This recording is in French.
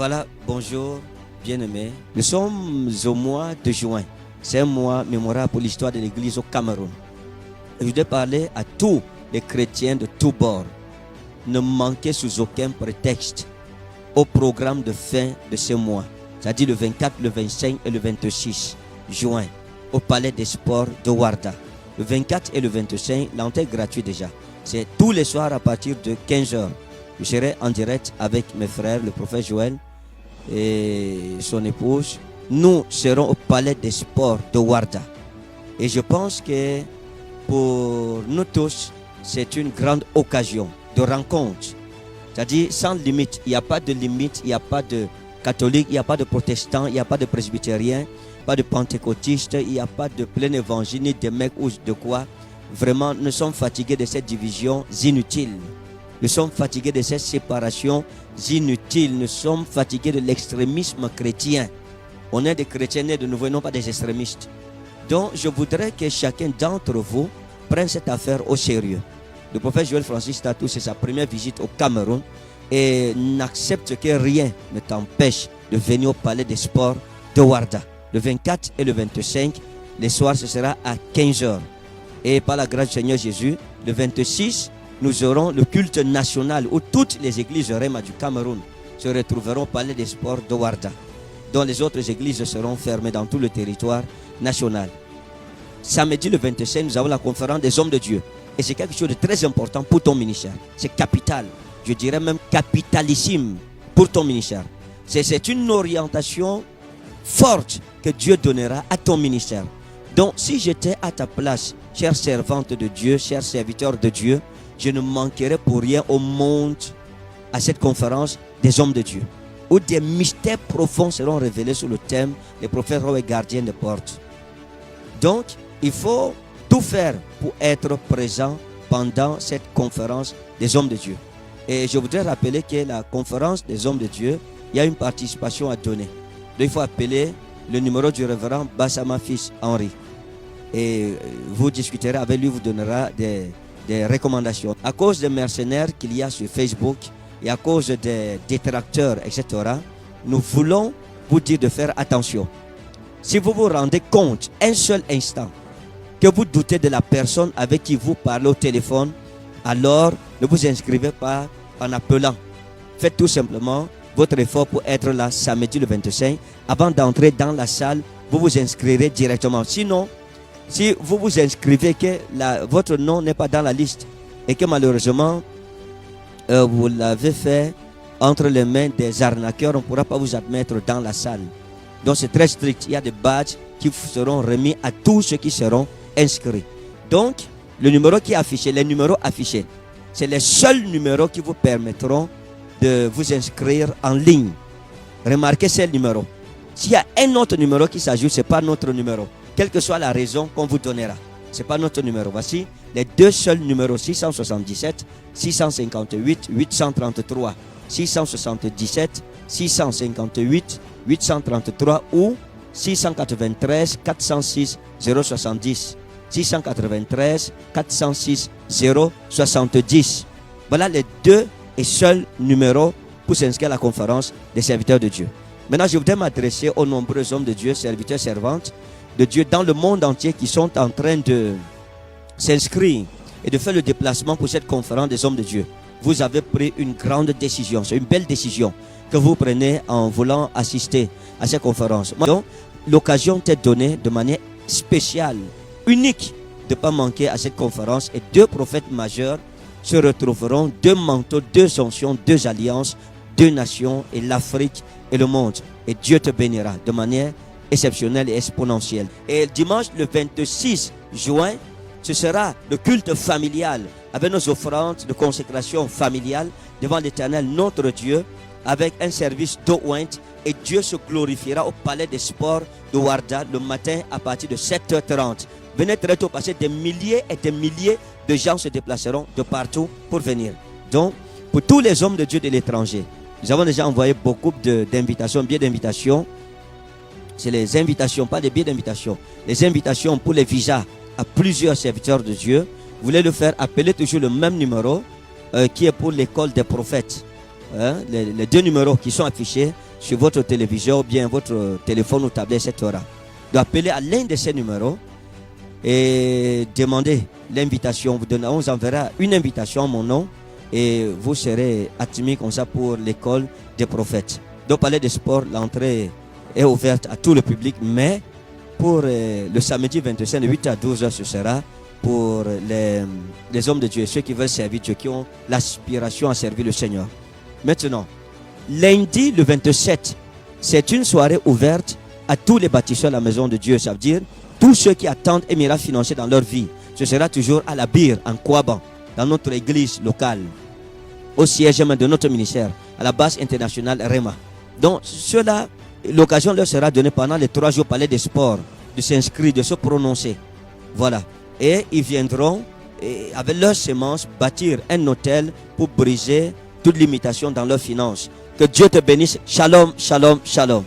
Voilà, bonjour, bien-aimés. Nous sommes au mois de juin. C'est un mois mémorable pour l'histoire de l'Église au Cameroun. Je voudrais parler à tous les chrétiens de tous bords. Ne manquez sous aucun prétexte au programme de fin de ce mois. C'est-à-dire le 24, le 25 et le 26 juin au Palais des Sports de Ouarda. Le 24 et le 25, l'entrée est gratuite déjà. C'est tous les soirs à partir de 15h. Je serai en direct avec mes frères, le prophète Joël et son épouse. Nous serons au Palais des Sports de Ouarda. Et je pense que pour nous tous, c'est une grande occasion de rencontre. C'est-à-dire sans limite. Il n'y a pas de limite, il n'y a pas de catholique, il n'y a pas de protestant, il n'y a pas de presbytérien, pas de pentecôtiste, il n'y a pas de plein évangile, ni de mecs ou de quoi. Vraiment, nous sommes fatigués de cette division inutile. Nous sommes fatigués de cette séparation inutile. Nous sommes fatigués de l'extrémisme chrétien. On est des chrétiens nés de nouveau, non pas des extrémistes. Donc, je voudrais que chacun d'entre vous prenne cette affaire au sérieux. Le prophète Joël Francis Tatou, c'est sa première visite au Cameroun et n'accepte que rien ne t'empêche de venir au Palais des Sports de Ouarda. Le 24 et le 25, les soirs, ce sera à 15h. Et par la grâce du Seigneur Jésus, le 26, nous aurons le culte national où toutes les églises Réma du Cameroun se retrouveront au Palais des Sports de Ouarda, dont les autres églises seront fermées dans tout le territoire national. Samedi le 25, nous avons la conférence des hommes de Dieu. Et c'est quelque chose de très important pour ton ministère. C'est capital, je dirais même capitalissime pour ton ministère. C'est une orientation forte que Dieu donnera à ton ministère. Donc si j'étais à ta place, chère servante de Dieu, cher serviteur de Dieu, je ne manquerais pour rien au monde à cette conférence des hommes de Dieu, où des mystères profonds seront révélés sur le thème des prophètes rois et gardiens des portes. Donc, il faut tout faire pour être présent pendant cette conférence des hommes de Dieu. Et je voudrais rappeler que la conférence des hommes de Dieu, il y a une participation à donner. Donc, il faut appeler le numéro du révérend Bassama Fils Henri. Et vous discuterez avec lui, vous donnera des recommandations. À cause des mercenaires qu'il y a sur Facebook et à cause des détracteurs, etc., nous voulons vous dire de faire attention. Si vous vous rendez compte, un seul instant, que vous doutez de la personne avec qui vous parlez au téléphone, alors ne vous inscrivez pas en appelant. Faites tout simplement votre effort pour être là samedi le 25. Avant d'entrer dans la salle, vous vous inscrirez directement. Sinon, si vous vous inscrivez que votre nom n'est pas dans la liste et que malheureusement vous l'avez fait entre les mains des arnaqueurs, on ne pourra pas vous admettre dans la salle. Donc c'est très strict. Il y a des badges qui seront remis à tous ceux qui seront inscrits. Donc le numéro qui est affiché, les numéros affichés, c'est les seuls numéros qui vous permettront de vous inscrire en ligne. Remarquez ces numéros. S'il y a un autre numéro qui s'ajoute, ce n'est pas notre numéro. Quelle que soit la raison qu'on vous donnera, ce n'est pas notre numéro. Voici les deux seuls numéros, 677, 658, 833. 677, 658, 833 ou 693, 406, 070. 693, 406, 070. Voilà les deux et seuls numéros pour s'inscrire à la conférence des serviteurs de Dieu. Maintenant, je voudrais m'adresser aux nombreux hommes de Dieu, serviteurs, servantes de Dieu dans le monde entier qui sont en train de s'inscrire et de faire le déplacement pour cette conférence des hommes de Dieu. Vous avez pris une grande décision, c'est une belle décision que vous prenez en voulant assister à cette conférence. Donc, l'occasion t'est donnée de manière spéciale, unique, de ne pas manquer à cette conférence. Et deux prophètes majeurs se retrouveront, deux manteaux, deux onctions, deux alliances, deux nations, et l'Afrique et le monde. Et Dieu te bénira de manière exceptionnelle et exponentielle. Et dimanche le 26 juin, ce sera le culte familial avec nos offrandes de consécration familiale devant l'Éternel notre Dieu, avec un service d'eau ointe, et Dieu se glorifiera au Palais des Sports de Ouarda le matin à partir de 7h30. Venez très tôt parce que des milliers et des milliers de gens se déplaceront de partout pour venir. Donc, pour tous les hommes de Dieu de l'étranger, nous avons déjà envoyé beaucoup d'invitations, billets d'invitation. C'est les invitations, pas les billets d'invitation. Les invitations pour les visas à plusieurs serviteurs de Dieu. Vous voulez le faire, appelez toujours le même numéro qui est pour l'école des prophètes. Les deux numéros qui sont affichés sur votre téléviseur ou bien votre téléphone ou tablette, etc. D'appeler à l'un de ces numéros et demander l'invitation. On vous enverra une invitation à mon nom et vous serez admis comme ça pour l'école des prophètes. Donc, parler de sport, l'entrée est ouverte à tout le public, mais pour le samedi 25 de 8 à 12 heures, ce sera pour les hommes de Dieu, ceux qui veulent servir Dieu, qui ont l'aspiration à servir le Seigneur. Maintenant, lundi le 27, c'est une soirée ouverte à tous les bâtisseurs de la maison de Dieu. Ça veut dire tous ceux qui attendent un miracle financier dans leur vie. Ce sera toujours à la Bire, en Kouaban, dans notre église locale, au siège même de notre ministère, à la base internationale REMA. Donc, ceux-là, l'occasion leur sera donnée pendant les 3 jours au palais des sports de s'inscrire, de se prononcer. Voilà. Et ils viendront, et avec leurs semences, bâtir un hôtel pour briser toute limitation dans leurs finances. Que Dieu te bénisse. Shalom, shalom, shalom.